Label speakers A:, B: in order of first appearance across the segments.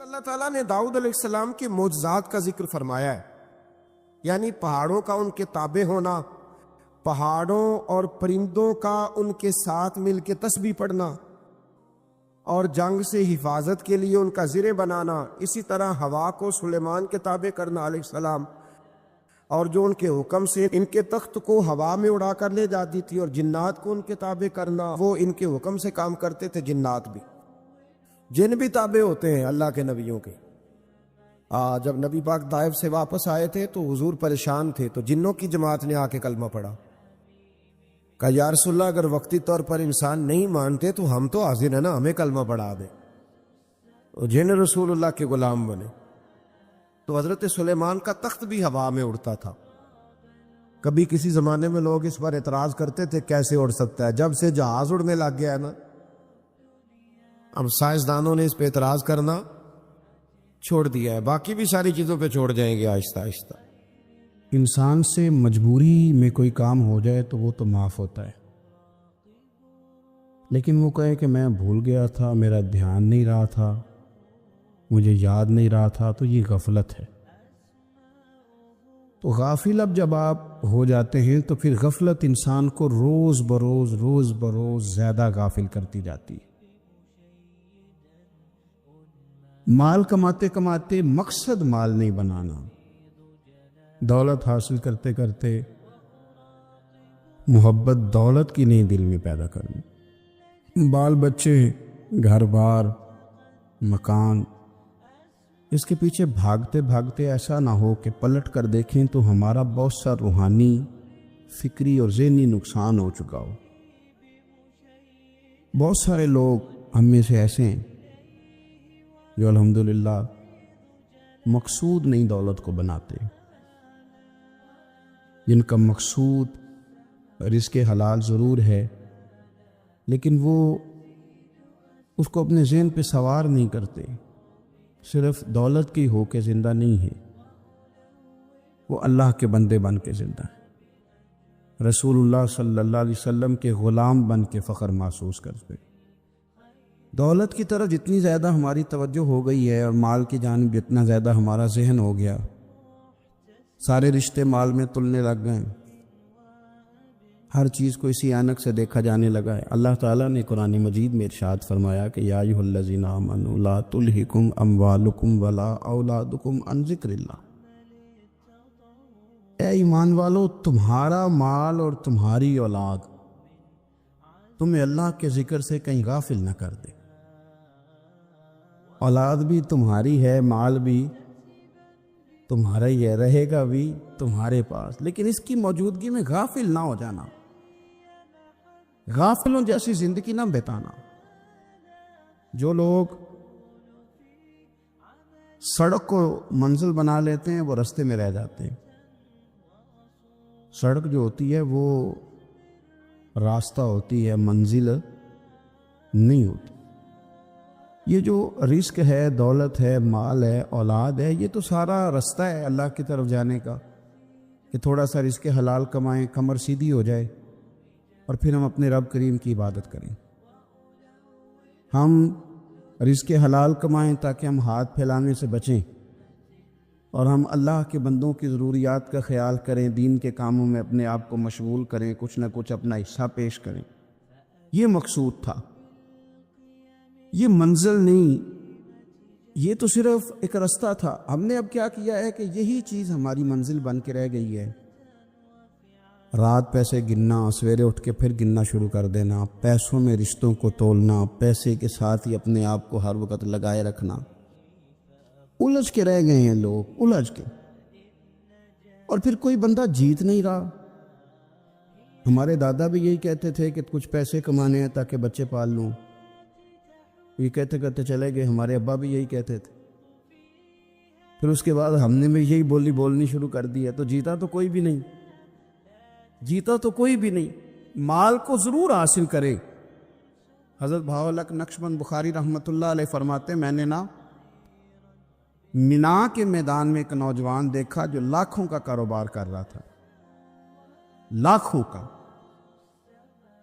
A: اللہ تعالیٰ نے داؤد علیہ السلام کے معجزات کا ذکر فرمایا ہے، یعنی پہاڑوں کا ان کے تابع ہونا، پہاڑوں اور پرندوں کا ان کے ساتھ مل کے تسبیح پڑھنا، اور جنگ سے حفاظت کے لیے ان کا زرہ بنانا، اسی طرح ہوا کو سلیمان کے تابع کرنا علیہ السلام، اور جو ان کے حکم سے ان کے تخت کو ہوا میں اڑا کر لے جاتی تھی، اور جنات کو ان کے تابع کرنا، وہ ان کے حکم سے کام کرتے تھے۔ جنات بھی، جن بھی تابع ہوتے ہیں اللہ کے نبیوں کے۔ جب نبی پاک طائف سے واپس آئے تھے تو حضور پریشان تھے، تو جنوں کی جماعت نے آ کے کلمہ پڑھا، کہا یا رسول اللہ اگر وقتی طور پر انسان نہیں مانتے تو ہم تو حاضر ہیں نا، ہمیں کلمہ پڑھا دیں۔ جن رسول اللہ کے غلام بنے۔ تو حضرت سلیمان کا تخت بھی ہوا میں اڑتا تھا۔ کبھی کسی زمانے میں لوگ اس پر اعتراض کرتے تھے کیسے اڑ سکتا ہے، جب سے جہاز اڑنے لگ گیا ہے نا، اب سائنسدانوں نے اس پہ اعتراض کرنا چھوڑ دیا ہے، باقی بھی ساری چیزوں پہ چھوڑ جائیں گے آہستہ آہستہ۔
B: انسان سے مجبوری میں کوئی کام ہو جائے تو وہ تو معاف ہوتا ہے، لیکن وہ کہے کہ میں بھول گیا تھا، میرا دھیان نہیں رہا تھا، مجھے یاد نہیں رہا تھا، تو یہ غفلت ہے۔ تو غافل اب جب آپ ہو جاتے ہیں تو پھر غفلت انسان کو روز بروز زیادہ غافل کرتی جاتی ہے۔ مال کماتے کماتے مقصد مال نہیں بنانا، دولت حاصل کرتے کرتے محبت دولت کی نہیں دل میں پیدا کرنی، بال بچے، گھر بار، مکان، اس کے پیچھے بھاگتے بھاگتے ایسا نہ ہو کہ پلٹ کر دیکھیں تو ہمارا بہت سا روحانی، فکری اور ذہنی نقصان ہو چکا ہو۔ بہت سارے لوگ ہم میں سے ایسے ہیں جو الحمدللہ مقصود نہیں دولت کو بناتے، جن کا مقصود رزق حلال ضرور ہے، لیکن وہ اس کو اپنے ذہن پہ سوار نہیں کرتے، صرف دولت کی ہو کے زندہ نہیں ہے، وہ اللہ کے بندے بن کے زندہ ہے، رسول اللہ صلی اللہ علیہ وسلم کے غلام بن کے فخر محسوس کرتے۔ دولت کی طرف جتنی زیادہ ہماری توجہ ہو گئی ہے اور مال کی جانب جتنا زیادہ ہمارا ذہن ہو گیا، سارے رشتے مال میں تلنے لگ گئے، ہر چیز کو اسی عینک سے دیکھا جانے لگا ہے۔ اللہ تعالیٰ نے قرآن مجید میں ارشاد فرمایا کہ یا ایھا الذین آمنوا لا تلھکم اموالکم ولا اولادکم عن ذکر اللہ، اے ایمان والو، تمہارا مال اور تمہاری اولاد تمہیں اللہ کے ذکر سے کہیں غافل نہ کر دے۔ اولاد بھی تمہاری ہے، مال بھی تمہارا ہی ہے، رہے گا بھی تمہارے پاس، لیکن اس کی موجودگی میں غافل نہ ہو جانا، غافلوں جیسی زندگی نہ بتانا۔ جو لوگ سڑک کو منزل بنا لیتے ہیں وہ رستے میں رہ جاتے ہیں۔ سڑک جو ہوتی ہے وہ راستہ ہوتی ہے، منزل نہیں ہوتی۔ یہ جو رزق ہے، دولت ہے، مال ہے، اولاد ہے، یہ تو سارا رستہ ہے اللہ کی طرف جانے کا، کہ تھوڑا سا رزق حلال کمائیں، کمر سیدھی ہو جائے، اور پھر ہم اپنے رب کریم کی عبادت کریں۔ ہم رزق حلال کمائیں تاکہ ہم ہاتھ پھیلانے سے بچیں، اور ہم اللہ کے بندوں کی ضروریات کا خیال کریں، دین کے کاموں میں اپنے آپ کو مشغول کریں، کچھ نہ کچھ اپنا حصہ پیش کریں۔ یہ مقصود تھا، یہ منزل نہیں، یہ تو صرف ایک رستہ تھا۔ ہم نے اب کیا کیا ہے کہ یہی چیز ہماری منزل بن کے رہ گئی ہے۔ رات پیسے گننا، سویرے اٹھ کے پھر گننا شروع کر دینا، پیسوں میں رشتوں کو تولنا، پیسے کے ساتھ ہی اپنے آپ کو ہر وقت لگائے رکھنا۔ الجھ کے رہ گئے ہیں لوگ، الجھ کے، اور پھر کوئی بندہ جیت نہیں رہا۔ ہمارے دادا بھی یہی کہتے تھے کہ کچھ پیسے کمانے ہیں تاکہ بچے پال لوں، یہ کہتے کہتے چلے گئے۔ ہمارے ابا بھی یہی کہتے تھے، پھر اس کے بعد ہم نے بھی یہی بولنی شروع کر دی ہے، تو جیتا تو کوئی بھی نہیں، جیتا تو کوئی بھی نہیں۔ مال کو ضرور حاصل کرے۔ حضرت بہاءالحق نقشبند بخاری رحمۃ اللہ علیہ فرماتے، میں نے مینا کے میدان میں ایک نوجوان دیکھا جو لاکھوں کا کاروبار کر رہا تھا، لاکھوں کا،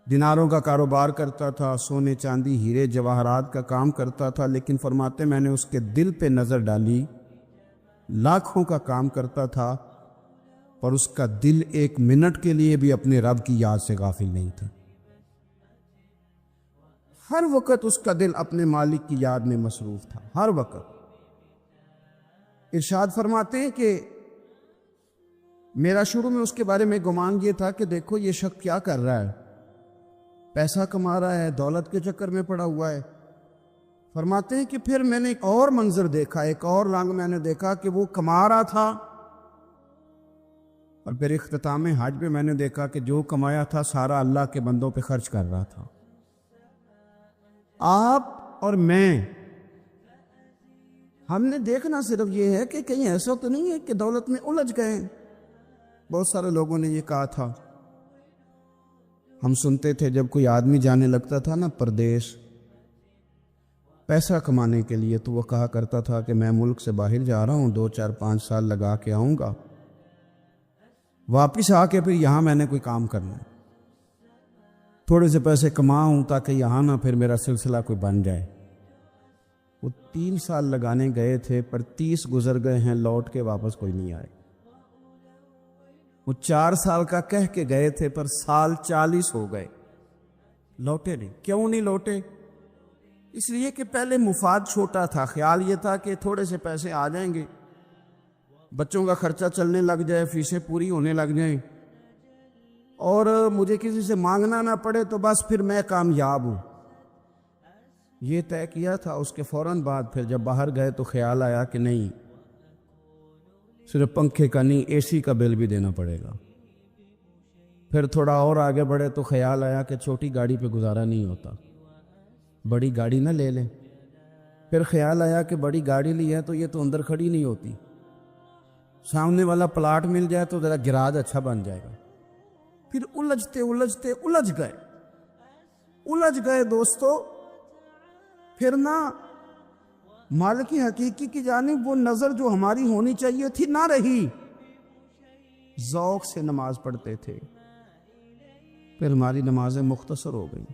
B: دیناروں کا کاروبار کرتا تھا، سونے چاندی ہیرے جواہرات کا کام کرتا تھا، لیکن فرماتے میں نے اس کے دل پہ نظر ڈالی، لاکھوں کا کام کرتا تھا اور اس کا دل ایک منٹ کے لیے بھی اپنے رب کی یاد سے غافل نہیں تھا۔ ہر وقت اس کا دل اپنے مالک کی یاد میں مصروف تھا، ہر وقت۔ ارشاد فرماتے ہیں کہ میرا شروع میں اس کے بارے میں گمان یہ تھا کہ دیکھو یہ شخص کیا کر رہا ہے، پیسہ کما رہا ہے، دولت کے چکر میں پڑا ہوا ہے۔ فرماتے ہیں کہ پھر میں نے ایک اور منظر دیکھا، ایک اور رنگ میں نے دیکھا کہ وہ کما رہا تھا، اور پھر اختتام حج پہ میں نے دیکھا کہ جو کمایا تھا سارا اللہ کے بندوں پہ خرچ کر رہا تھا۔ آپ اور میں، ہم نے دیکھنا صرف یہ ہے کہ کہیں ایسا تو نہیں ہے کہ دولت میں الجھ گئے۔ بہت سارے لوگوں نے یہ کہا تھا، ہم سنتے تھے جب کوئی آدمی جانے لگتا تھا نا پردیش پیسہ کمانے کے لیے، تو وہ کہا کرتا تھا کہ میں ملک سے باہر جا رہا ہوں، 2 4 5 سال لگا کے آؤں گا، واپس آ کے پھر یہاں میں نے کوئی کام کرنا ہے، تھوڑے سے پیسے کماؤں تاکہ یہاں نہ پھر میرا سلسلہ کوئی بن جائے۔ وہ 3 سال لگانے گئے تھے پر 30 گزر گئے ہیں، لوٹ کے واپس کوئی نہیں آئے۔ وہ 4 سال کا کہہ کے گئے تھے پر سال 40 ہو گئے، لوٹے نہیں۔ کیوں نہیں لوٹے؟ اس لیے کہ پہلے مفاد چھوٹا تھا، خیال یہ تھا کہ تھوڑے سے پیسے آ جائیں گے، بچوں کا خرچہ چلنے لگ جائے، فیسیں پوری ہونے لگ جائیں، اور مجھے کسی سے مانگنا نہ پڑے، تو بس پھر میں کامیاب ہوں۔ یہ طے کیا تھا۔ اس کے فوراً بعد پھر جب باہر گئے تو خیال آیا کہ نہیں، صرف پنکھے کا نہیں، اے سی کا بل بھی دینا پڑے گا۔ پھر تھوڑا اور آگے بڑھے تو خیال آیا کہ چھوٹی گاڑی پہ گزارا نہیں ہوتا، بڑی گاڑی نہ لے لیں۔ پھر خیال آیا کہ بڑی گاڑی لی ہے تو یہ تو اندر کھڑی نہیں ہوتی، سامنے والا پلاٹ مل جائے تو ذرا گراج اچھا بن جائے گا۔ پھر الجھ گئے دوستو۔ پھر نہ مالک حقیقی کی جانب وہ نظر جو ہماری ہونی چاہیے تھی نہ رہی۔ ذوق سے نماز پڑھتے تھے، پھر ہماری نمازیں مختصر ہو گئیں۔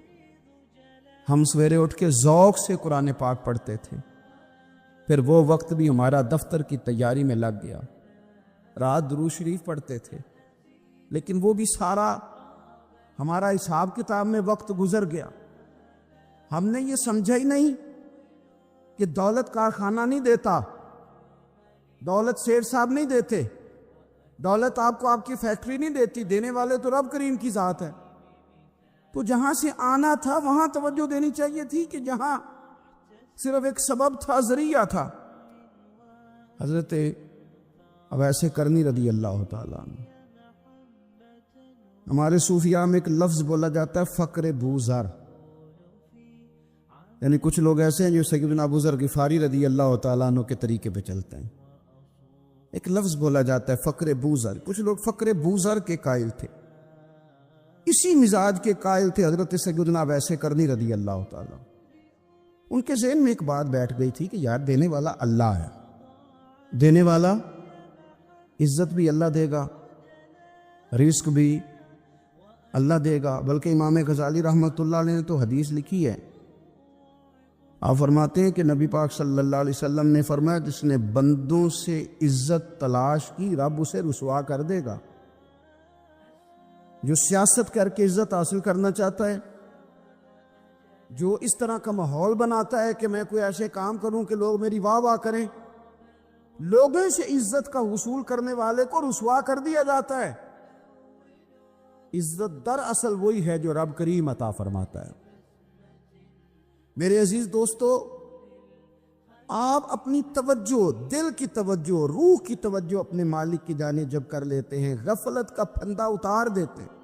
B: ہم سویرے اٹھ کے ذوق سے قرآن پاک پڑھتے تھے، پھر وہ وقت بھی ہمارا دفتر کی تیاری میں لگ گیا۔ رات درود شریف پڑھتے تھے، لیکن وہ بھی سارا ہمارا حساب کتاب میں وقت گزر گیا۔ ہم نے یہ سمجھا ہی نہیں کہ دولت کارخانہ نہیں دیتا، دولت سیٹ صاحب نہیں دیتے، دولت آپ کو آپ کی فیکٹری نہیں دیتی، دینے والے تو رب کریم کی ذات ہے۔ تو جہاں سے آنا تھا وہاں توجہ دینی چاہیے تھی کہ جہاں صرف ایک سبب تھا، ذریعہ تھا۔ حضرت اویس کرنی رضی اللہ تعالیٰ عنہ، ہمارے صوفیاء میں ایک لفظ بولا جاتا ہے فقر بوذر، یعنی کچھ لوگ ایسے ہیں جو سیدنا ابو ذر غفاری رضی اللہ تعالیٰ عنہ کے طریقے پہ چلتے ہیں۔ ایک لفظ بولا جاتا ہے فقر بوذر، کچھ لوگ فقر بوذر کے قائل تھے، اسی مزاج کے قائل تھے حضرت سیدنا اویس کرنی رضی اللہ تعالیٰ۔ ان کے ذہن میں ایک بات بیٹھ گئی تھی کہ یار دینے والا اللہ ہے، دینے والا عزت بھی اللہ دے گا، رزق بھی اللہ دے گا۔ بلکہ امام غزالی رحمۃ اللہ علیہ نے تو حدیث لکھی ہے، آپ فرماتے ہیں کہ نبی پاک صلی اللہ علیہ وسلم نے فرمایا جس نے بندوں سے عزت تلاش کی رب اسے رسوا کر دے گا۔ جو سیاست کر کے عزت حاصل کرنا چاہتا ہے، جو اس طرح کا ماحول بناتا ہے کہ میں کوئی ایسے کام کروں کہ لوگ میری واہ واہ کریں، لوگوں سے عزت کا حصول کرنے والے کو رسوا کر دیا جاتا ہے۔ عزت دراصل وہی ہے جو رب کریم عطا فرماتا ہے۔ میرے عزیز دوستو، آپ اپنی توجہ، دل کی توجہ، روح کی توجہ اپنے مالک کی جانب جب کر لیتے ہیں، غفلت کا پھندا اتار دیتے ہیں،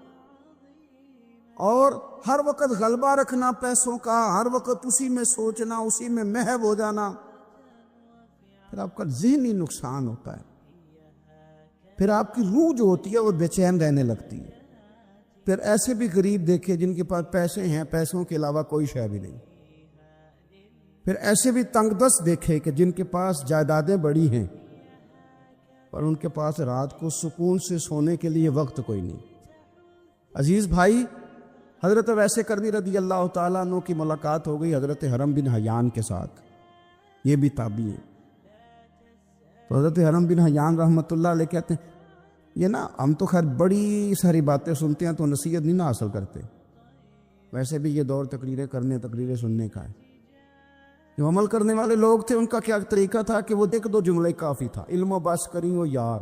B: اور ہر وقت غلبہ رکھنا پیسوں کا، ہر وقت اسی میں سوچنا، اسی میں محو ہو جانا، پھر آپ کا ذہنی نقصان ہوتا ہے۔ پھر آپ کی روح جو ہوتی ہے وہ بے چین رہنے لگتی ہے۔ پھر ایسے بھی غریب دیکھے جن کے پاس پیسے ہیں، پیسوں کے علاوہ کوئی شے بھی نہیں۔ پھر ایسے بھی تنگ دست دیکھے کہ جن کے پاس جائیدادیں بڑی ہیں پر ان کے پاس رات کو سکون سے سونے کے لیے وقت کوئی نہیں۔ عزیز بھائی، حضرت ویسے کرنی رضی اللہ تعالیٰ عنہ کی ملاقات ہو گئی حضرت حرم بن حیان کے ساتھ، یہ بھی تابعی ہے۔ تو حضرت حرم بن حیان رحمۃ اللہ علیہ کہتے ہیں یہ نا ہم تو خیر بڑی ساری باتیں سنتے ہیں تو نصیحت نہیں نا حاصل کرتے، ویسے بھی یہ دور تقریریں کرنے تقریریں سننے کا ہے۔ جو عمل کرنے والے لوگ تھے ان کا کیا طریقہ تھا کہ وہ ایک دو جملے کافی تھا، علم و بس کری ہو یار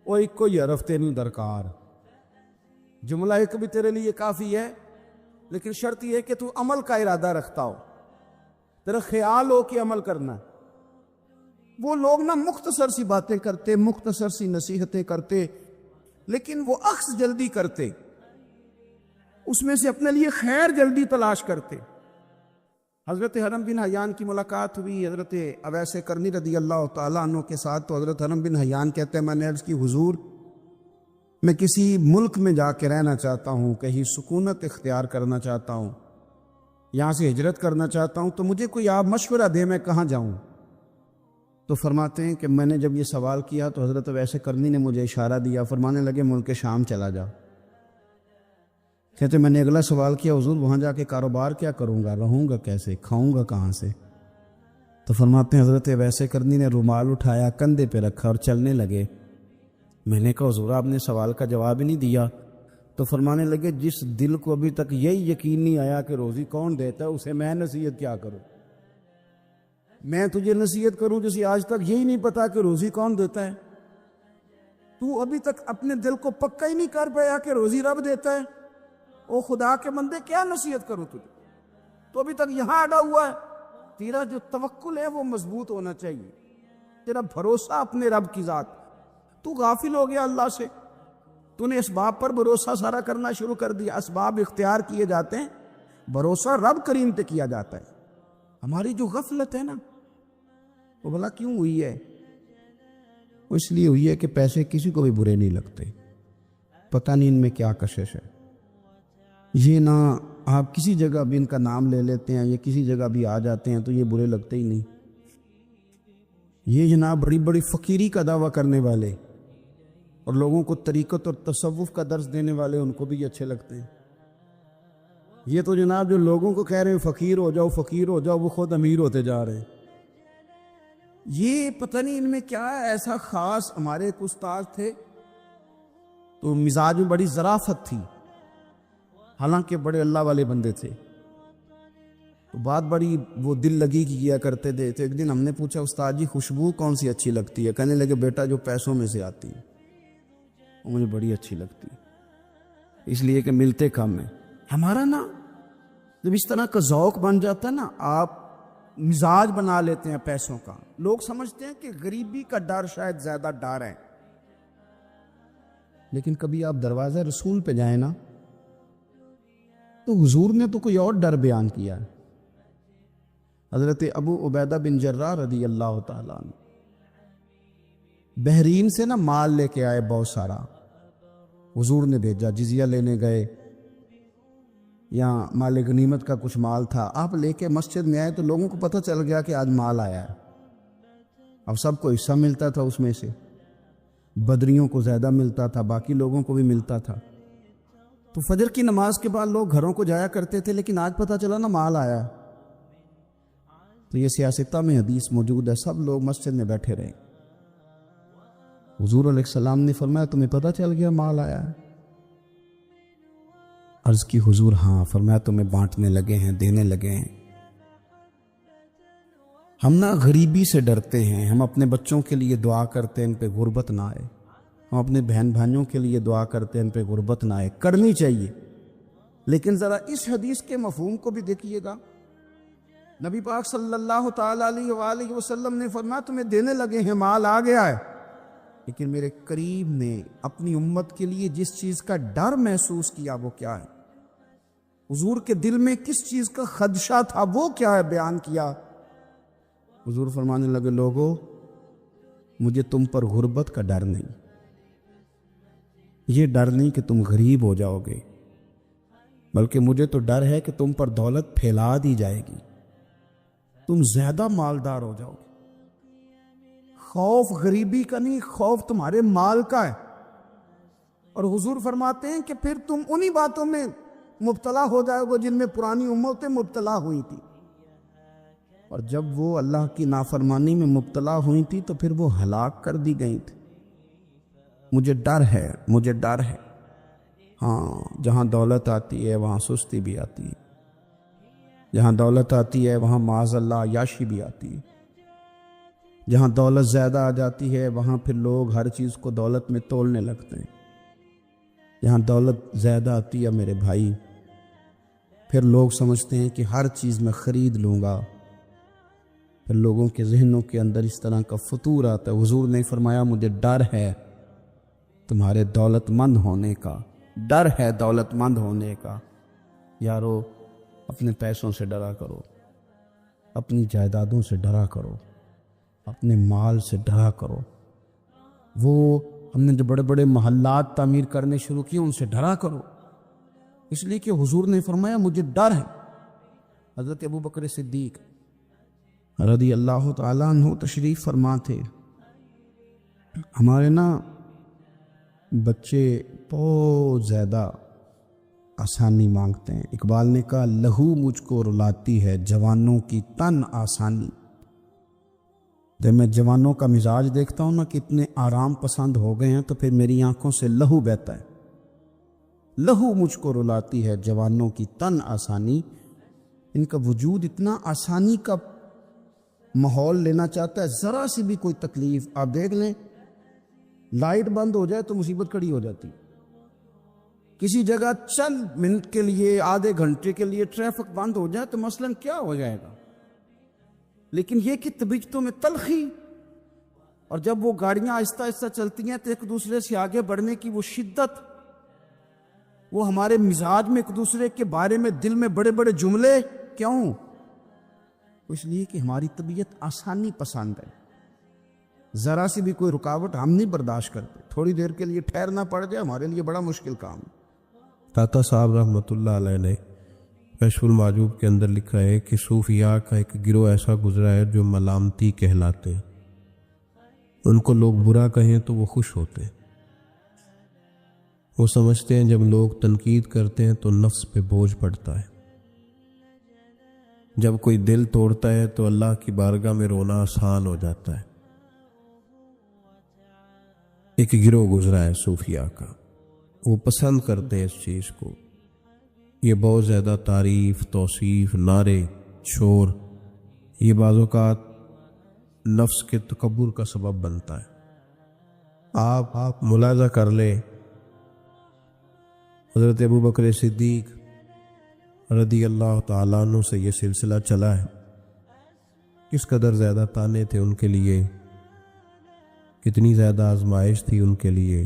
B: وہ ایک کو یہ رفتے نہیں درکار، جملہ ایک بھی تیرے لیے کافی ہے، لیکن شرط یہ ہے کہ تو عمل کا ارادہ رکھتا ہو، تیرا خیال ہو کہ عمل کرنا ہے۔ وہ لوگ نا مختصر سی باتیں کرتے، مختصر سی نصیحتیں کرتے، لیکن وہ اخذ جلدی کرتے، اس میں سے اپنے لیے خیر جلدی تلاش کرتے۔ حضرت حرم بن حیان کی ملاقات ہوئی حضرت اویس کرنی رضی اللہ تعالیٰ عنہ کے ساتھ، تو حضرت حرم بن حیان کہتے ہیں میں نے عرض کی حضور میں کسی ملک میں جا کے رہنا چاہتا ہوں، کہیں سکونت اختیار کرنا چاہتا ہوں، یہاں سے ہجرت کرنا چاہتا ہوں، تو مجھے کوئی آپ مشورہ دے میں کہاں جاؤں؟ تو فرماتے ہیں کہ میں نے جب یہ سوال کیا تو حضرت ویسے کرنی نے مجھے اشارہ دیا، فرمانے لگے ملک شام چلا جا۔ کہتے میں نے اگلا سوال کیا حضور وہاں جا کے کاروبار کیا کروں گا، رہوں گا کیسے، کھاؤں گا کہاں سے؟ تو فرماتے ہیں حضرت ویسے کرنی نے رومال اٹھایا، کندھے پہ رکھا اور چلنے لگے۔ میں نے کہا حضور آپ نے سوال کا جواب ہی نہیں دیا۔ تو فرمانے لگے جس دل کو ابھی تک یہی یقین نہیں آیا کہ روزی کون دیتا ہے اسے میں نصیحت کیا کروں؟ میں تجھے نصیحت کروں جسے آج تک یہی نہیں پتا کہ روزی کون دیتا ہے؟ تو ابھی تک اپنے دل کو پکا ہی نہیں کر پایا کہ روزی رب دیتا ہے؟ او خدا کے بندے کیا نصیحت کروں تجھے؟ تو ابھی تک یہاں اڑا ہوا ہے۔ تیرا جو توکل ہے وہ مضبوط ہونا چاہیے، تیرا بھروسہ اپنے رب کی ذات۔ تو غافل ہو گیا اللہ سے، تو نے اسباب پر بھروسہ سارا کرنا شروع کر دیا۔ اسباب اختیار کیے جاتے ہیں، بھروسہ رب کریم پہ کیا جاتا ہے۔ ہماری جو غفلت ہے نا وہ بھلا کیوں ہوئی ہے؟ وہ اس لیے ہوئی ہے کہ پیسے کسی کو بھی برے نہیں لگتے، پتہ نہیں ان میں کیا کشش ہے۔ یہ نہ آپ کسی جگہ بھی ان کا نام لے لیتے ہیں یا کسی جگہ بھی آ جاتے ہیں تو یہ برے لگتے ہی نہیں۔ یہ جناب بڑی بڑی فقیری کا دعویٰ کرنے والے اور لوگوں کو طریقت اور تصوف کا درس دینے والے ان کو بھی اچھے لگتے ہیں۔ یہ تو جناب جو لوگوں کو کہہ رہے ہیں فقیر ہو جاؤ فقیر ہو جاؤ، وہ خود امیر ہوتے جا رہے ہیں۔ یہ پتہ نہیں ان میں کیا ہے ایسا خاص۔ ہمارے ایک استاد تھے تو مزاج میں بڑی ظرافت تھی، حالانکہ بڑے اللہ والے بندے تھے، تو بات بڑی وہ دل لگی کی کیا کرتے تھے۔ تو ایک دن ہم نے پوچھا استاد جی خوشبو کون سی اچھی لگتی ہے؟ کہنے لگے بیٹا جو پیسوں میں سے آتی ہے وہ مجھے بڑی اچھی لگتی ہے، اس لیے کہ ملتے کم ہیں۔ ہمارا نا جب اس طرح کا ذوق بن جاتا ہے نا، آپ مزاج بنا لیتے ہیں پیسوں کا، لوگ سمجھتے ہیں کہ غریبی کا ڈر شاید زیادہ ڈر ہے، لیکن کبھی آپ دروازہ رسول پہ جائیں نا تو حضور نے تو کوئی اور ڈر بیان کیا ہے۔ حضرت ابو عبیدہ بن جراح رضی اللہ تعالیٰ عنہ بحرین سے نا مال لے کے آئے بہت سارا، حضور نے بھیجا، جزیہ لینے گئے، یہاں مال غنیمت کا کچھ مال تھا، آپ لے کے مسجد میں آئے تو لوگوں کو پتہ چل گیا کہ آج مال آیا ہے۔ اب سب کو حصہ ملتا تھا اس میں سے، بدریوں کو زیادہ ملتا تھا، باقی لوگوں کو بھی ملتا تھا۔ تو فجر کی نماز کے بعد لوگ گھروں کو جایا کرتے تھے، لیکن آج پتہ چلا نا مال آیا ہے۔ تو یہ سیاستہ میں حدیث موجود ہے، سب لوگ مسجد میں بیٹھے رہے۔ حضور علیہ السلام نے فرمایا تمہیں پتہ چل گیا مال آیا ہے؟ عرض کی حضور ہاں۔ فرمایا تمہیں بانٹنے لگے ہیں، دینے لگے ہیں۔ ہم نا غریبی سے ڈرتے ہیں، ہم اپنے بچوں کے لیے دعا کرتے ہیں ان پہ غربت نہ آئے، ہم اپنے بہن بھائیوں کے لیے دعا کرتے ہیں ان پہ غربت نہ آئے، کرنی چاہیے، لیکن ذرا اس حدیث کے مفہوم کو بھی دیکھیے گا۔ نبی پاک صلی اللہ تعالیٰ علیہ وآلہ وسلم نے فرمایا تمہیں دینے لگے ہیں، مال آ گیا ہے، لیکن میرے قریب نے اپنی امت کے لیے جس چیز کا ڈر محسوس کیا وہ کیا ہے؟ حضور کے دل میں کس چیز کا خدشہ تھا وہ کیا ہے بیان کیا۔ حضور فرمانے لگے لوگو مجھے تم پر غربت کا ڈر نہیں، یہ ڈر نہیں کہ تم غریب ہو جاؤ گے، بلکہ مجھے تو ڈر ہے کہ تم پر دولت پھیلا دی جائے گی، تم زیادہ مالدار ہو جاؤ گے۔ خوف غریبی کا نہیں، خوف تمہارے مال کا ہے۔ اور حضور فرماتے ہیں کہ پھر تم انہی باتوں میں مبتلا ہو جائے وہ جن میں پرانی امتیں مبتلا ہوئی تھی، اور جب وہ اللہ کی نافرمانی میں مبتلا ہوئی تھی تو پھر وہ ہلاک کر دی گئی تھی۔ مجھے ڈر ہے، مجھے ڈر ہے۔ ہاں، جہاں دولت آتی ہے وہاں سستی بھی آتی ہے، جہاں دولت آتی ہے وہاں معاذ اللہ عیاشی بھی آتی ہے، جہاں دولت زیادہ آ جاتی ہے وہاں پھر لوگ ہر چیز کو دولت میں تولنے لگتے ہیں۔ جہاں دولت زیادہ آتی ہے میرے بھائی، پھر لوگ سمجھتے ہیں کہ ہر چیز میں خرید لوں گا، پھر لوگوں کے ذہنوں کے اندر اس طرح کا فطور آتا ہے۔ حضور نے فرمایا مجھے ڈر ہے تمہارے دولت مند ہونے کا، ڈر ہے دولت مند ہونے کا۔ یارو، اپنے پیسوں سے ڈرا کرو، اپنی جائیدادوں سے ڈرا کرو، اپنے مال سے ڈرا کرو۔ وہ ہم نے جو بڑے بڑے محلات تعمیر کرنے شروع کیے ان سے ڈرا کرو، اس لیے کہ حضور نے فرمایا مجھے ڈر ہے۔ حضرت ابو بکر صدیق رضی اللہ تعالیٰ عنہ تشریف فرما تھے۔ ہمارے نا بچے بہت زیادہ آسانی مانگتے ہیں۔ اقبال نے کہا لہو مجھ کو رلاتی ہے جوانوں کی تن آسانی۔ جب میں جوانوں کا مزاج دیکھتا ہوں نا کتنے آرام پسند ہو گئے ہیں تو پھر میری آنکھوں سے لہو بہتا ہے۔ لہو مجھ کو رلاتی ہے جوانوں کی تن آسانی۔ ان کا وجود اتنا آسانی کا ماحول لینا چاہتا ہے، ذرا سی بھی کوئی تکلیف آپ دیکھ لیں، لائٹ بند ہو جائے تو مصیبت کھڑی ہو جاتی، کسی جگہ چند منٹ کے لیے آدھے گھنٹے کے لیے ٹریفک بند ہو جائے تو مثلاً کیا ہو جائے گا، لیکن یہ کہ طبیعتوں میں تلخی، اور جب وہ گاڑیاں آہستہ آہستہ چلتی ہیں تو ایک دوسرے سے آگے بڑھنے کی وہ شدت، وہ ہمارے مزاج میں ایک دوسرے کے بارے میں دل میں بڑے بڑے جملے، کیوں؟ اس لیے کہ ہماری طبیعت آسانی پسند ہے، ذرا سی بھی کوئی رکاوٹ ہم نہیں برداشت کرتے، تھوڑی دیر کے لیے ٹھہرنا پڑ جائے ہمارے لیے بڑا مشکل کام ہے۔
C: داتا صاحب رحمۃ اللہ علیہ نے کشف المعجوب کے اندر لکھا ہے کہ صوفیاء کا ایک گروہ ایسا گزرا ہے جو ملامتی کہلاتے ہیں، ان کو لوگ برا کہیں تو وہ خوش ہوتے ہیں، وہ سمجھتے ہیں جب لوگ تنقید کرتے ہیں تو نفس پہ بوجھ پڑتا ہے، جب کوئی دل توڑتا ہے تو اللہ کی بارگاہ میں رونا آسان ہو جاتا ہے۔ ایک گروہ گزرا ہے صوفیاء کا، وہ پسند کرتے ہیں اس چیز کو، یہ بہت زیادہ تعریف، توصیف، نعرے، شور، یہ بعض اوقات نفس کے تکبر کا سبب بنتا ہے۔ آپ ملاحظہ کر لیں، حضرت ابو بکر صدیق رضی اللہ تعالیٰ عنہ سے یہ سلسلہ چلا ہے، کس قدر زیادہ تانے تھے ان کے لیے، کتنی زیادہ آزمائش تھی ان کے لیے،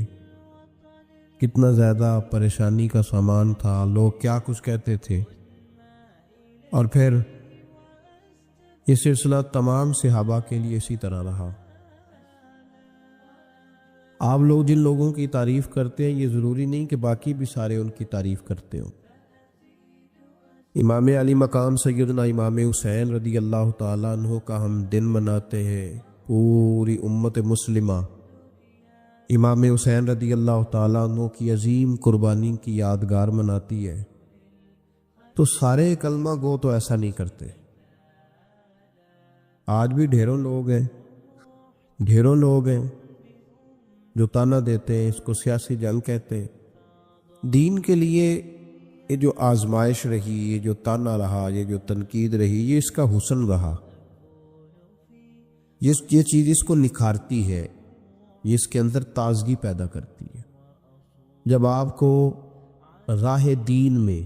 C: کتنا زیادہ پریشانی کا سامان تھا، لوگ کیا کچھ کہتے تھے، اور پھر یہ سلسلہ تمام صحابہ کے لیے اسی طرح رہا۔ آپ لوگ جن لوگوں کی تعریف کرتے ہیں یہ ضروری نہیں کہ باقی بھی سارے ان کی تعریف کرتے ہوں۔ امام علی مقام سیدنا امام حسین رضی اللہ تعالیٰ عنہ کا ہم دن مناتے ہیں، پوری امت مسلمہ امام حسین رضی اللہ تعالیٰ عنہ کی عظیم قربانی کی یادگار مناتی ہے، تو سارے کلمہ گو تو ایسا نہیں کرتے۔ آج بھی ڈھیروں لوگ ہیں جو تانا دیتے ہیں، اس کو سیاسی جنگ کہتے ہیں۔ دین کے لیے یہ جو آزمائش رہی، یہ جو تانا رہا، یہ جو تنقید رہی، یہ اس کا حسن رہا، یہ چیز اس کو نکھارتی ہے، یہ اس کے اندر تازگی پیدا کرتی ہے۔ جب آپ کو راہ دین میں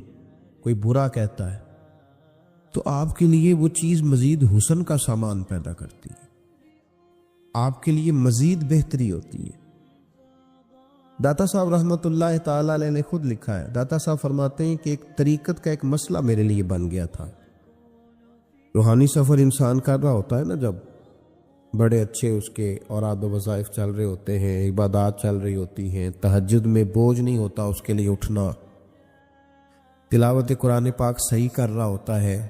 C: کوئی برا کہتا ہے تو آپ کے لیے وہ چیز مزید حسن کا سامان پیدا کرتی ہے، آپ کے لیے مزید بہتری ہوتی ہے۔ داتا صاحب رحمۃ اللہ تعالیٰ علیہ نے خود لکھا ہے، داتا صاحب فرماتے ہیں کہ ایک طریقت کا ایک مسئلہ میرے لیے بن گیا تھا۔ روحانی سفر انسان کر رہا ہوتا ہے نا، جب بڑے اچھے اس کے اوراد و وظائف چل رہے ہوتے ہیں، عبادات چل رہی ہوتی ہیں، تہجد میں بوجھ نہیں ہوتا اس کے لیے اٹھنا، تلاوت قرآن پاک صحیح کر رہا ہوتا ہے،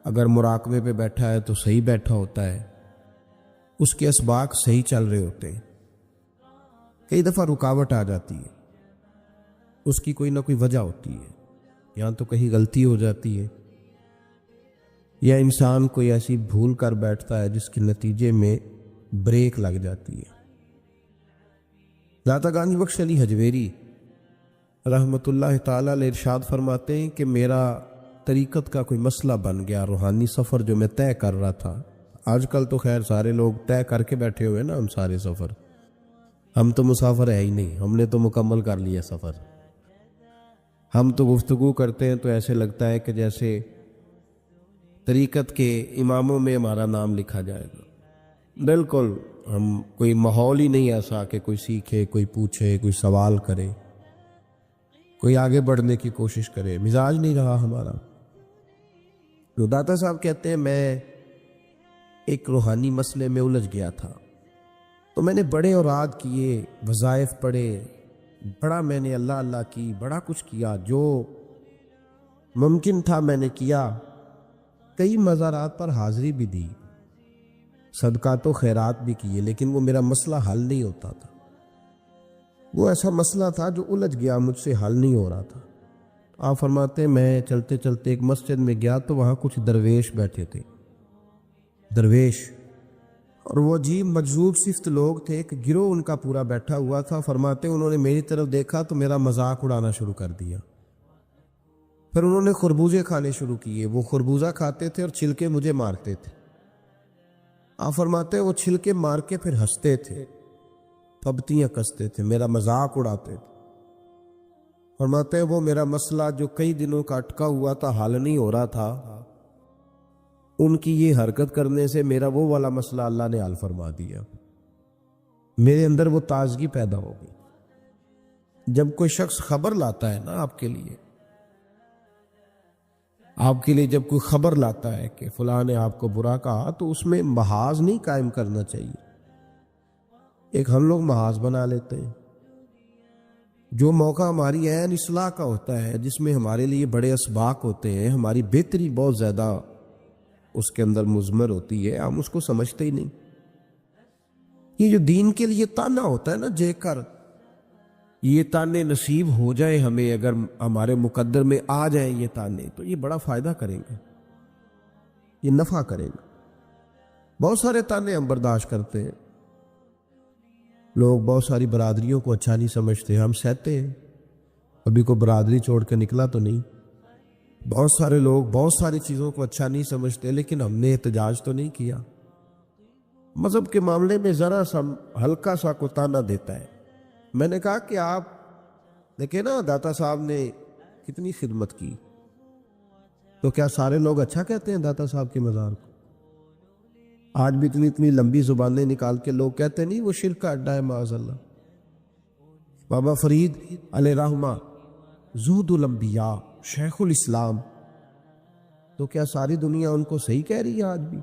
C: اگر مراقبے پہ بیٹھا ہے تو صحیح بیٹھا ہوتا ہے، اس کے اسباق صحیح چل رہے ہوتے ہیں، کئی دفعہ رکاوٹ آ جاتی ہے، اس کی کوئی نہ کوئی وجہ ہوتی ہے، یہاں تو کہیں غلطی ہو جاتی ہے، یا انسان کوئی ایسی بھول کر بیٹھتا ہے جس کے نتیجے میں بریک لگ جاتی ہے۔ داتا گانج بخش علی حجویری رحمۃ اللہ تعالیٰ علیہ ارشاد فرماتے ہیں کہ میرا طریقت کا کوئی مسئلہ بن گیا، روحانی سفر جو میں طے کر رہا تھا۔ آج کل تو خیر سارے لوگ طے کر کے بیٹھے ہوئے نا، ہم سارے سفر، ہم تو مسافر ہے ہی نہیں، ہم نے تو مکمل کر لیا سفر۔ ہم تو گفتگو کرتے ہیں تو ایسے لگتا ہے کہ جیسے طریقت کے اماموں میں ہمارا نام لکھا جائے گا۔ بالکل، ہم کوئی ماحول ہی نہیں ایسا کہ کوئی سیکھے، کوئی پوچھے، کوئی سوال کرے، کوئی آگے بڑھنے کی کوشش کرے، مزاج نہیں رہا ہمارا۔ تو داتا صاحب کہتے ہیں میں ایک روحانی مسئلے میں الجھ گیا تھا، تو میں نے بڑے اوراد کیے، وظائف پڑھے، بڑا میں نے اللہ اللہ کی، بڑا کچھ کیا، جو ممکن تھا میں نے کیا، کئی مزارات پر حاضری بھی دی، صدقات و خیرات بھی کیے، لیکن وہ میرا مسئلہ حل نہیں ہوتا تھا۔ وہ ایسا مسئلہ تھا جو الجھ گیا، مجھ سے حل نہیں ہو رہا تھا۔ آپ فرماتے ہیں میں چلتے چلتے ایک مسجد میں گیا تو وہاں کچھ درویش بیٹھے تھے، درویش، اور وہ عجیب مجذوب صفت لوگ تھے، ایک گروہ ان کا پورا بیٹھا ہوا تھا۔ فرماتے ہیں انہوں نے میری طرف دیکھا تو میرا مذاق اڑانا شروع کر دیا، پھر انہوں نے خربوزے کھانے شروع کیے، وہ خربوزہ کھاتے تھے اور چھلکے مجھے مارتے تھے۔ آپ فرماتے ہیں وہ چھلکے مار کے پھر ہنستے تھے، پھبتیاں کستے تھے، میرا مذاق اڑاتے تھے۔ فرماتے ہیں وہ میرا مسئلہ جو کئی دنوں کا اٹکا ہوا تھا، حل نہیں ہو رہا تھا، ان کی یہ حرکت کرنے سے میرا وہ والا مسئلہ اللہ نے حل فرما دیا۔ میرے اندر وہ تازگی پیدا ہو گئی۔ جب کوئی شخص خبر لاتا ہے نا آپ کے لیے جب کوئی خبر لاتا ہے کہ فلاں نے آپ کو برا کہا، تو اس میں محاذ نہیں قائم کرنا چاہیے۔ ایک ہم لوگ محاذ بنا لیتے ہیں، جو موقع ہماری عین اصلاح کا ہوتا ہے، جس میں ہمارے لیے بڑے اسباق ہوتے ہیں، ہماری بہتری بہت زیادہ اس کے اندر مضمر ہوتی ہے، ہم اس کو سمجھتے ہی نہیں۔ یہ جو دین کے لیے تانا ہوتا ہے نا، جے کر یہ تانے نصیب ہو جائے ہمیں، اگر ہمارے مقدر میں آ جائیں یہ تانے، تو یہ بڑا فائدہ کریں گے، یہ نفع کریں گے۔ بہت سارے تانے ہم برداشت کرتے ہیں، لوگ بہت ساری برادریوں کو اچھا نہیں سمجھتے، ہم سہتے ہیں، ابھی کوئی برادری چھوڑ کے نکلا تو نہیں۔ بہت سارے لوگ بہت ساری چیزوں کو اچھا نہیں سمجھتے، لیکن ہم نے احتجاج تو نہیں کیا۔ مذہب کے معاملے میں ذرا سا ہلکا سا کو تانا دیتا ہے۔ میں نے کہا کہ آپ دیکھیں نا داتا صاحب نے کتنی خدمت کی، تو کیا سارے لوگ اچھا کہتے ہیں داتا صاحب کے مزار کو؟ آج بھی اتنی لمبی زبانیں نکال کے لوگ کہتے نہیں وہ شرک کا اڈا ہے، معاذ اللہ۔ بابا فرید علیہ رحمہ زہد الانبیاء، شیخ الاسلام، تو کیا ساری دنیا ان کو صحیح کہہ رہی ہے آج بھی؟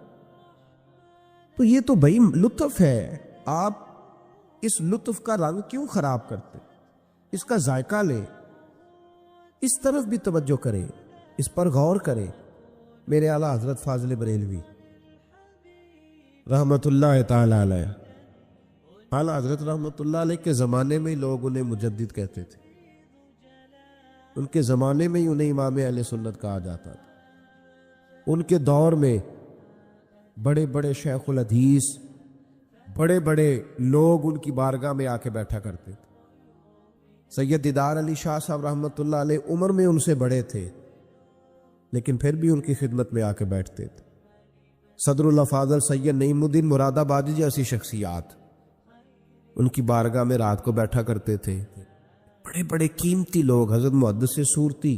C: تو یہ تو بھائی لطف ہے، آپ اس لطف کا رنگ کیوں خراب کرتے؟ اس کا ذائقہ لیں، اس طرف بھی توجہ کریں، اس پر غور کریں۔ میرے اعلیٰ حضرت فاضل بریلوی رحمت اللہ تعالی علیہ، اعلیٰ حضرت رحمت اللہ علیہ کے زمانے میں لوگ انہیں مجدد کہتے تھے، ان کے زمانے میں ہی انہیں امام اہل سنت کہا جاتا تھا۔ ان کے دور میں بڑے بڑے شیخ الحدیث، بڑے بڑے لوگ ان کی بارگاہ میں آ کے بیٹھا کرتے تھے۔ سید دیدار علی شاہ صاحب رحمۃ اللہ علیہ عمر میں ان سے بڑے تھے، لیکن پھر بھی ان کی خدمت میں آ کے بیٹھتے تھے۔ صدر اللہ فاضل سید نعیم الدین مراد آبادی جیسی شخصیات ان کی بارگاہ میں رات کو بیٹھا کرتے تھے۔ بڑے بڑے قیمتی لوگ، حضرت محدث سورتی،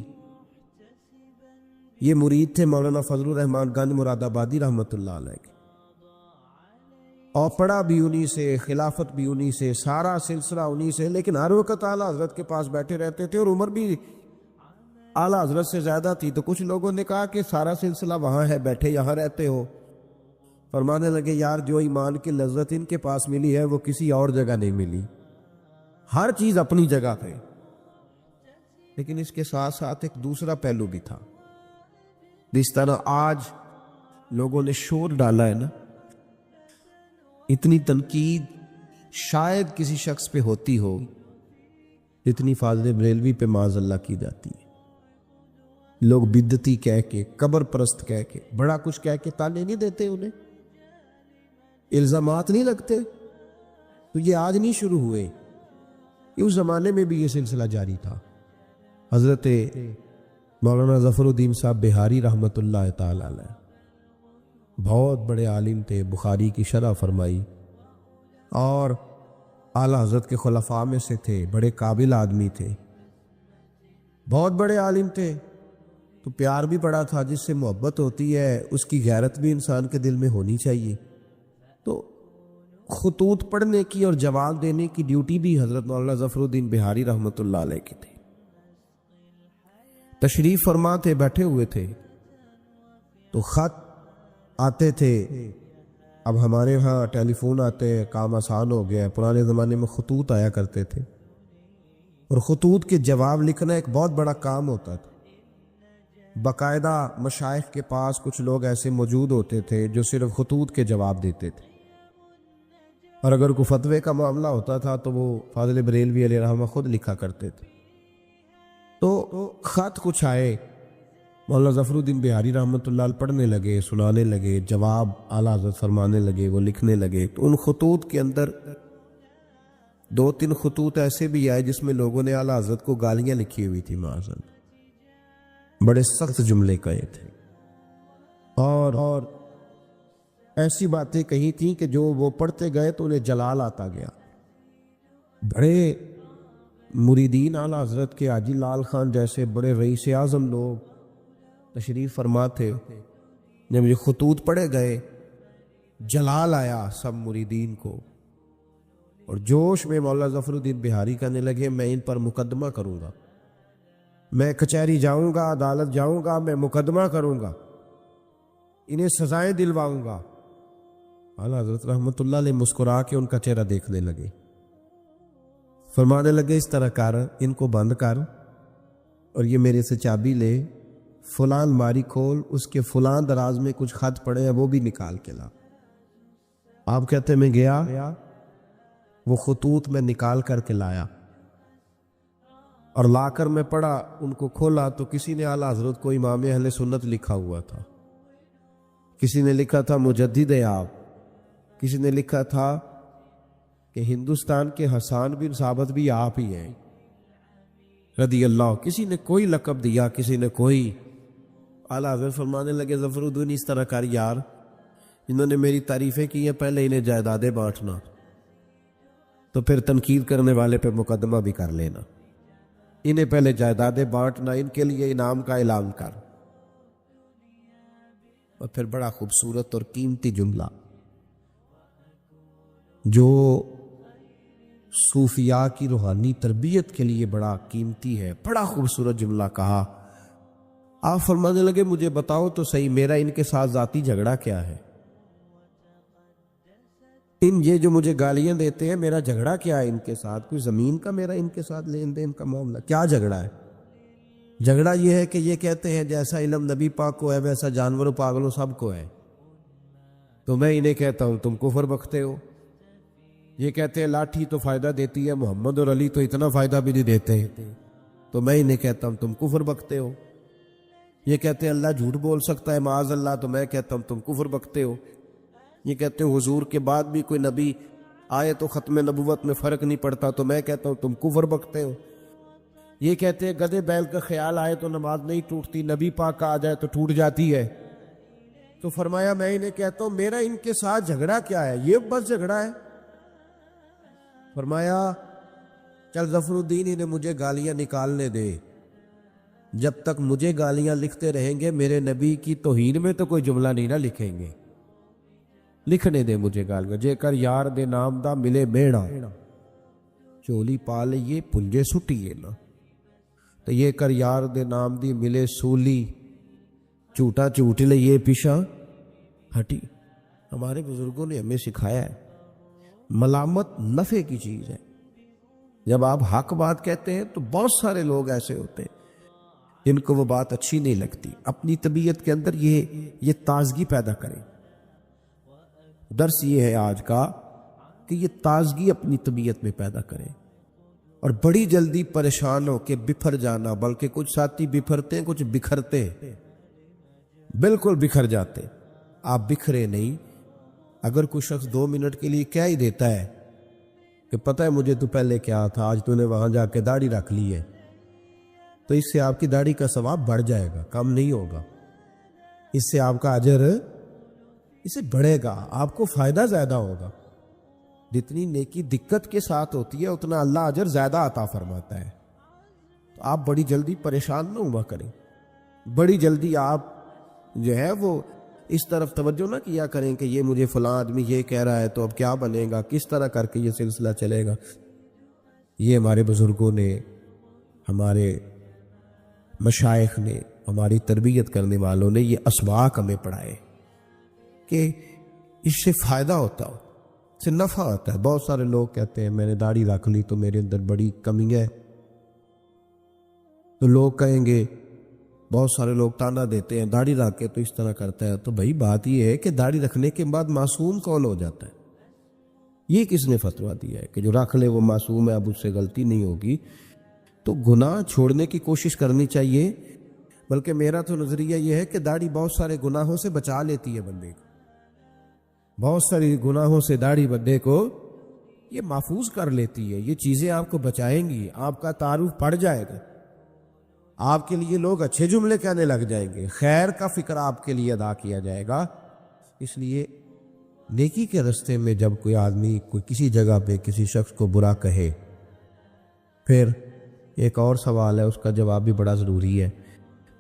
C: یہ مرید تھے مولانا فضل الرحمان گنج مراد آبادی رحمۃ اللہ علیہ کے، اور پڑھا بھی انہی سے، خلافت بھی انہی سے، سارا سلسلہ انہی سے، لیکن ہر وقت اعلیٰ حضرت کے پاس بیٹھے رہتے تھے، اور عمر بھی اعلیٰ حضرت سے زیادہ تھی۔ تو کچھ لوگوں نے کہا کہ سارا سلسلہ وہاں ہے، بیٹھے یہاں رہتے ہو۔ فرمانے لگے یار جو ایمان کی لذت ان کے پاس ملی ہے وہ کسی اور جگہ نہیں ملی، ہر چیز اپنی جگہ پہ، لیکن اس کے ساتھ ساتھ ایک دوسرا پہلو بھی تھا۔ جس طرح آج لوگوں نے شور ڈالا ہے نا، اتنی تنقید شاید کسی شخص پہ ہوتی ہو جتنی فاضل بریلوی پہ معاذ اللہ کی جاتی ہے۔ لوگ بدعتی کہہ کے، قبر پرست کہہ کے، بڑا کچھ کہہ کے تانے نہیں دیتے، انہیں الزامات نہیں لگتے. تو یہ آج نہیں شروع ہوئے، اس زمانے میں بھی یہ سلسلہ جاری تھا. حضرت مولانا ظفر الدین صاحب بہاری رحمۃ اللہ تعالی علیہ بہت بڑے عالم تھے، بخاری کی شرح فرمائی، اور اعلیٰ حضرت کے خلفاء میں سے تھے، بڑے قابل آدمی تھے، بہت بڑے عالم تھے. تو پیار بھی بڑا تھا، جس سے محبت ہوتی ہے اس کی غیرت بھی انسان کے دل میں ہونی چاہیے. تو خطوط پڑھنے کی اور جواب دینے کی ڈیوٹی بھی حضرت مولانا ظفر الدین بہاری رحمۃ اللہ علیہ کی تھی. تشریف فرما تھے، بیٹھے ہوئے تھے، تو خط آتے تھے. اب ہمارے ہاں ٹیلی فون آتے ہیں، کام آسان ہو گیا ہے. پرانے زمانے میں خطوط آیا کرتے تھے، اور خطوط کے جواب لکھنا ایک بہت بڑا کام ہوتا تھا. باقاعدہ مشائخ کے پاس کچھ لوگ ایسے موجود ہوتے تھے جو صرف خطوط کے جواب دیتے تھے، اور اگر کوئی فتوے کا معاملہ ہوتا تھا تو وہ فاضل بریلوی علیہ رحمہ خود لکھا کرتے تھے. تو خط کچھ آئے، مولانا ظفر الدین بہاری رحمۃ اللہ علیہ پڑھنے لگے، سنانے لگے، جواب اعلیٰ حضرت فرمانے لگے، وہ لکھنے لگے. تو ان خطوط کے اندر 2-3 خطوط ایسے بھی آئے جس میں لوگوں نے اعلیٰ حضرت کو گالیاں لکھی ہوئی تھی، معاذ اللہ، بڑے سخت جملے کہے تھے، اور ایسی باتیں کہی تھیں کہ جو وہ پڑھتے گئے تو انہیں جلال آتا گیا. بڑے مریدین اعلیٰ حضرت کے، حاجی لال خان جیسے بڑے رئیس اعظم لوگ تشریف فرما تھے. جب یہ خطوط پڑھے گئے، جلال آیا سب مریدین کو، اور جوش میں مولانا ظفر الدین بہاری کہنے لگے میں ان پر مقدمہ کروں گا، میں کچہری جاؤں گا، عدالت جاؤں گا، میں مقدمہ کروں گا، انہیں سزائیں دلواؤں گا. اعلیٰ حضرت رحمۃ اللہ علیہ مسکرا کے ان کا چہرہ دیکھنے لگے، فرمانے لگے اس طرح کر، ان کو بند کر، اور یہ میرے سے چابی لے، فلاں الماری کھول، اس کے فلاں دراز میں کچھ خط پڑے ہیں وہ بھی نکال کے لا. آپ کہتے میں گیا، وہ خطوط میں نکال کر کے لایا، اور لا کر میں پڑھا، ان کو کھولا تو کسی نے اعلیٰ حضرت کو امام اہل سنت لکھا ہوا تھا، کسی نے لکھا تھا مجدد آپ، کسی نے لکھا تھا کہ ہندوستان کے حسان بن ثابت بھی آپ ہی ہیں رضی اللہ، کسی نے کوئی لقب دیا، کسی نے کوئی. اعلیٰ حضرت فرمانے لگے ظفر الدین اس طرح کر یار، انہوں نے میری تعریفیں کی ہیں، پہلے انہیں جائیدادیں بانٹنا، تو پھر تنقید کرنے والے پہ مقدمہ بھی کر لینا. انہیں پہلے جائیدادیں بانٹنا، ان کے لیے انعام کا اعلان کر. اور پھر بڑا خوبصورت اور قیمتی جملہ جو صوفیاء کی روحانی تربیت کے لیے بڑا قیمتی ہے، بڑا خوبصورت جملہ کہا. آپ فرمانے لگے مجھے بتاؤ تو صحیح، میرا ان کے ساتھ ذاتی جھگڑا کیا ہے؟ یہ جو مجھے گالیاں دیتے ہیں، میرا جھگڑا کیا ہے ان کے ساتھ؟ کوئی زمین کا میرا ان کے ساتھ لین دین کا معاملہ؟ کیا جھگڑا ہے؟ جھگڑا یہ ہے کہ یہ کہتے ہیں جیسا علم نبی پاک کو ہے ویسا جانوروں پاگلوں سب کو ہے، تو میں انہیں کہتا ہوں تم کفر بکتے ہو. یہ کہتے ہیں لاٹھی تو فائدہ دیتی ہے، محمد اور علی تو اتنا فائدہ بھی نہیں دیتے، تو میں انہیں کہتا ہوں تم کفر بکتے ہو. یہ کہتے ہیں اللہ جھوٹ بول سکتا ہے معاذ اللہ، تو میں کہتا ہوں تم کفر بکتے ہو. یہ کہتے ہیں حضور کے بعد بھی کوئی نبی آئے تو ختم نبوت میں فرق نہیں پڑتا، تو میں کہتا ہوں تم کفر بکتے ہو. یہ کہتے ہیں گدھے بیل کا خیال آئے تو نماز نہیں ٹوٹتی، نبی پاک کا آ جائے تو ٹوٹ جاتی ہے. تو فرمایا میں انہیں کہتا ہوں میرا ان کے ساتھ جھگڑا کیا ہے؟ یہ بس جھگڑا ہے. فرمایا چل ظفر الدین انہیں مجھے گالیاں نکالنے دے، جب تک مجھے گالیاں لکھتے رہیں گے میرے نبی کی توہین میں تو کوئی جملہ نہیں نہ لکھیں گے. لکھنے دے مجھے گالیاں. جے کر یار دے نام دا ملے میڑا، چولی پا لئیے پنجے سٹیے نا، تو یہ کر یار دے نام دی ملے سولی، چوٹا چوٹ لئیے پیشا ہٹی. ہمارے بزرگوں نے ہمیں سکھایا ہے ملامت نفع کی چیز ہے. جب آپ حق بات کہتے ہیں تو بہت سارے لوگ ایسے ہوتے ہیں جن کو وہ بات اچھی نہیں لگتی. اپنی طبیعت کے اندر یہ تازگی پیدا کریں. درس یہ ہے آج کا کہ یہ تازگی اپنی طبیعت میں پیدا کریں. اور بڑی جلدی پریشان ہو کے بکھر جانا، بلکہ کچھ ساتھی بکھرتے ہیں، کچھ بکھرتے ہیں، بالکل بکھر جاتے. آپ بکھرے نہیں. اگر کوئی شخص 2 منٹ کے لیے کیا ہی دیتا ہے کہ پتہ ہے مجھے تو پہلے کیا تھا، آج تو نے وہاں جا کے داڑھی رکھ لی ہے، تو اس سے آپ کی داڑھی کا ثواب بڑھ جائے گا، کم نہیں ہوگا. اس سے آپ کا اجر اسے بڑھے گا، آپ کو فائدہ زیادہ ہوگا. جتنی نیکی دقت کے ساتھ ہوتی ہے اتنا اللہ اجر زیادہ عطا فرماتا ہے. تو آپ بڑی جلدی پریشان نہ ہوا کریں، بڑی جلدی آپ جو ہے وہ اس طرف توجہ نہ کیا کریں کہ یہ مجھے فلاں آدمی یہ کہہ رہا ہے تو اب کیا بنے گا، کس طرح کر کے یہ سلسلہ چلے گا. یہ ہمارے بزرگوں نے، ہمارے مشائخ نے، ہماری تربیت کرنے والوں نے یہ اسباق ہمیں پڑھائے کہ اس سے فائدہ ہوتا ہو، اس سے نفع ہوتا ہے. بہت سارے لوگ کہتے ہیں میں نے داڑھی رکھ لی تو میرے اندر بڑی کمی ہے، تو لوگ کہیں گے، بہت سارے لوگ تانا دیتے ہیں داڑھی رکھ کے تو اس طرح کرتا ہے. تو بھائی بات یہ ہے کہ داڑھی رکھنے کے بعد معصوم کون ہو جاتا ہے؟ یہ کس نے فتویٰ دیا ہے کہ جو رکھ لے وہ معصوم ہے، اب اس سے غلطی نہیں ہوگی؟ تو گناہ چھوڑنے کی کوشش کرنی چاہیے. بلکہ میرا تو نظریہ یہ ہے کہ داڑھی بہت سارے گناہوں سے بچا لیتی ہے بندے کو، بہت ساری گناہوں سے داڑھی بندے کو یہ محفوظ کر لیتی ہے. یہ چیزیں آپ کو بچائیں گی، آپ کا تعارف پڑ جائے گا، آپ کے لیے لوگ اچھے جملے کہنے لگ جائیں گے، خیر کا فکر آپ کے لیے ادا کیا جائے گا. اس لیے نیکی کے راستے میں جب کوئی آدمی کوئی کسی جگہ پہ کسی شخص کو برا کہے، پھر ایک اور سوال ہے، اس کا جواب بھی بڑا ضروری ہے.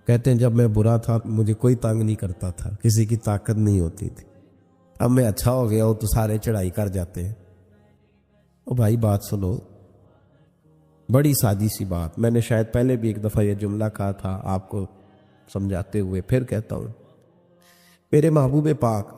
C: کہتے ہیں جب میں برا تھا مجھے کوئی تنگ نہیں کرتا تھا، کسی کی طاقت نہیں ہوتی تھی، اب میں اچھا ہو گیا ہوں تو سارے چڑھائی کر جاتے ہیں. او بھائی بات سنو، بڑی سادی سی بات. میں نے شاید پہلے بھی ایک دفعہ یہ جملہ کہا تھا آپ کو سمجھاتے ہوئے، پھر کہتا ہوں. میرے محبوب پاک